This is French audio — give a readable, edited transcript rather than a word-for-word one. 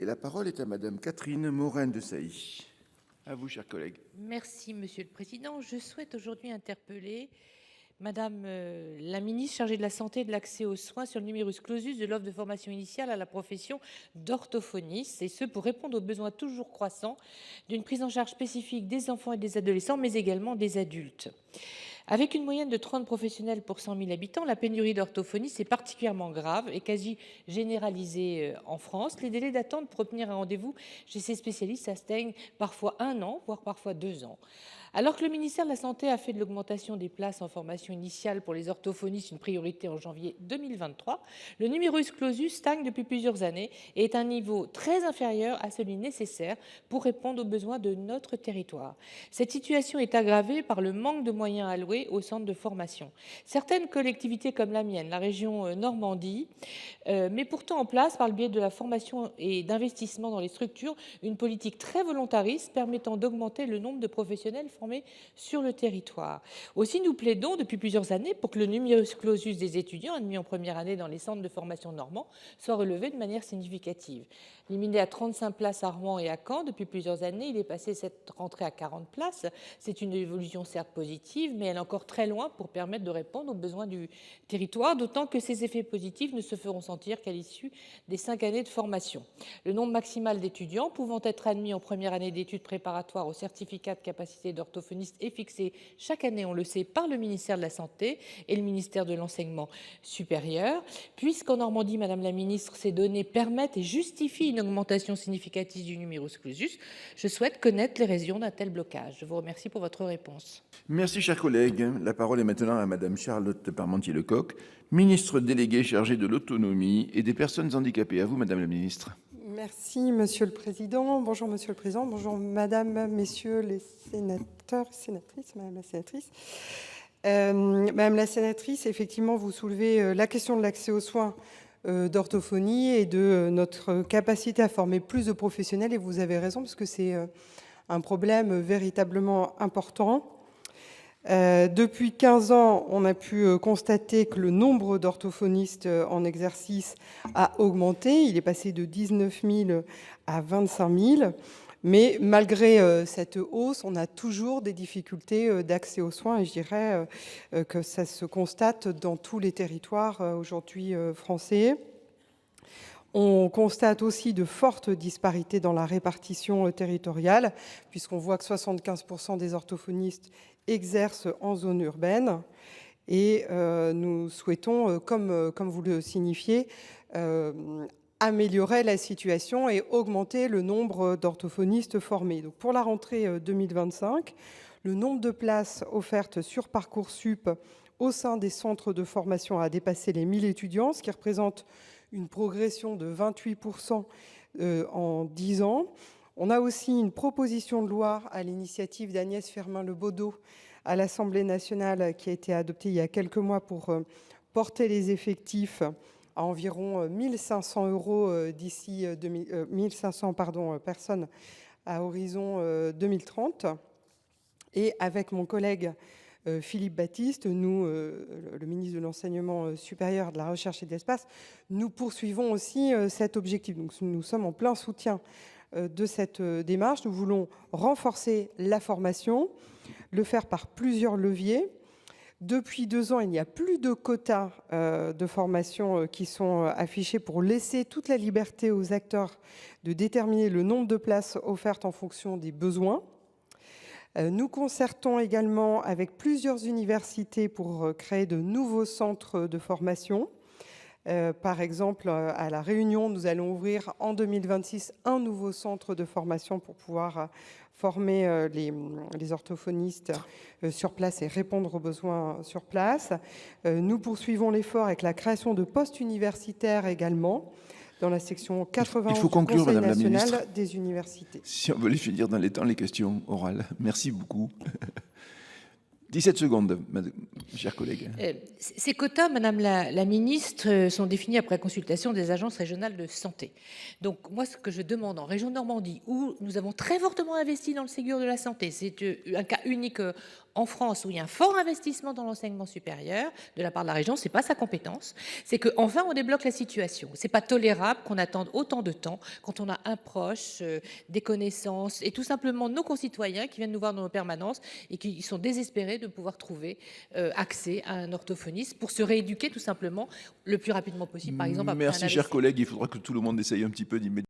Et la parole est à Madame Catherine Morin-Desailly. À vous, chers collègues. Merci, Monsieur le Président. Je souhaite aujourd'hui interpeller Madame la ministre chargée de la Santé et de l'accès aux soins sur le numerus clausus de l'offre de formation initiale à la profession d'orthophoniste, et ce pour répondre aux besoins toujours croissants d'une prise en charge spécifique des enfants et des adolescents, mais également des adultes. Avec une moyenne de 30 professionnels pour 100 000 habitants, la pénurie d'orthophonistes est particulièrement grave et quasi généralisée en France. Les délais d'attente pour obtenir un rendez-vous chez ces spécialistes atteignent parfois 1 an, voire parfois 2 ans. Alors que le ministère de la Santé a fait de l'augmentation des places en formation initiale pour les orthophonistes une priorité en janvier 2023, le numerus clausus stagne depuis plusieurs années et est à un niveau très inférieur à celui nécessaire pour répondre aux besoins de notre territoire. Cette situation est aggravée par le manque de moyens alloués aux centres de formation. Certaines collectivités comme la mienne, la région Normandie, met pourtant en place, par le biais de la formation et d'investissement dans les structures, une politique très volontariste permettant d'augmenter le nombre de professionnels formés sur le territoire. Aussi, nous plaidons depuis plusieurs années pour que le numerus clausus des étudiants admis en première année dans les centres de formation normands soit relevé de manière significative. Limité à 35 places à Rouen et à Caen depuis plusieurs années, il est passé cette rentrée à 40 places. C'est une évolution certes positive, mais elle est encore très loin pour permettre de répondre aux besoins du territoire, d'autant que ces effets positifs ne se feront sentir qu'à l'issue des 5 années de formation. Le nombre maximal d'étudiants pouvant être admis en première année d'études préparatoires au certificat de capacité d'orthophoniste est fixé chaque année, on le sait, par le ministère de la Santé et le ministère de l'Enseignement supérieur. Puisqu'en Normandie, Madame la Ministre, ces données permettent et justifient une augmentation significative du numerus clausus, je souhaite connaître les raisons d'un tel blocage. Je vous remercie pour votre réponse. Merci, chers collègues. La parole est maintenant à Madame Charlotte Parmentier-Lecocq, ministre déléguée chargée de l'autonomie et des personnes handicapées. À vous, Madame la Ministre. Merci, Monsieur le Président. Bonjour, Monsieur le Président. Bonjour, Madame, Messieurs les sénateurs, sénatrices, Madame la sénatrice. Madame la sénatrice, effectivement, vous soulevez la question de l'accès aux soins d'orthophonie et de notre capacité à former plus de professionnels. Et vous avez raison, parce que c'est un problème véritablement important. Depuis 15 ans, on a pu constater que le nombre d'orthophonistes en exercice a augmenté. Il est passé de 19 000 à 25 000. Mais malgré cette hausse, on a toujours des difficultés d'accès aux soins. Et je dirais que ça se constate dans tous les territoires aujourd'hui français. On constate aussi de fortes disparités dans la répartition territoriale, puisqu'on voit que 75% des orthophonistes exercent en zone urbaine. Et nous souhaitons, comme vous le signifiez, améliorer la situation et augmenter le nombre d'orthophonistes formés. Donc pour la rentrée 2025, le nombre de places offertes sur Parcoursup au sein des centres de formation a dépassé les 1000 étudiants, ce qui représente une progression de 28% en 10 ans. On a aussi une proposition de loi à l'initiative d'Agnès Firmin-Le à l'Assemblée nationale qui a été adoptée il y a quelques mois pour porter les effectifs à environ 1500 € d'ici 1500 personnes à horizon 2030. Et avec mon collègue Philippe Baptiste, nous, le ministre de l'Enseignement supérieur, de la Recherche et de l'Espace, nous poursuivons aussi cet objectif. Donc, nous sommes en plein soutien de cette démarche. Nous voulons renforcer la formation, le faire par plusieurs leviers. Depuis 2 ans, il n'y a plus de quotas de formation qui sont affichés pour laisser toute la liberté aux acteurs de déterminer le nombre de places offertes en fonction des besoins. Nous concertons également avec plusieurs universités pour créer de nouveaux centres de formation. Par exemple, à La Réunion, nous allons ouvrir en 2026 un nouveau centre de formation pour pouvoir former les orthophonistes sur place et répondre aux besoins sur place. Nous poursuivons l'effort avec la création de postes universitaires également, dans la section 91 Il faut conclure, du Conseil Madame la national Ministre, des universités. Si on veut les finir dans les temps, les questions orales. Merci beaucoup. 17 secondes, chers collègues. Ces quotas, Madame la Ministre, sont définis après consultation des agences régionales de santé. Donc, moi, ce que je demande en région Normandie, où nous avons très fortement investi dans le Ségur de la santé, c'est un cas unique en France où il y a un fort investissement dans l'enseignement supérieur de la part de la région, c'est pas sa compétence, c'est qu'enfin on débloque la situation. C'est pas tolérable qu'on attende autant de temps quand on a un proche, des connaissances et tout simplement nos concitoyens qui viennent nous voir dans nos permanences et qui sont désespérés de pouvoir trouver accès à un orthophoniste pour se rééduquer tout simplement le plus rapidement possible, par exemple après un Merci, AVC. chers collègues. Il faudra que tout le monde essaye un petit peu d'y mettre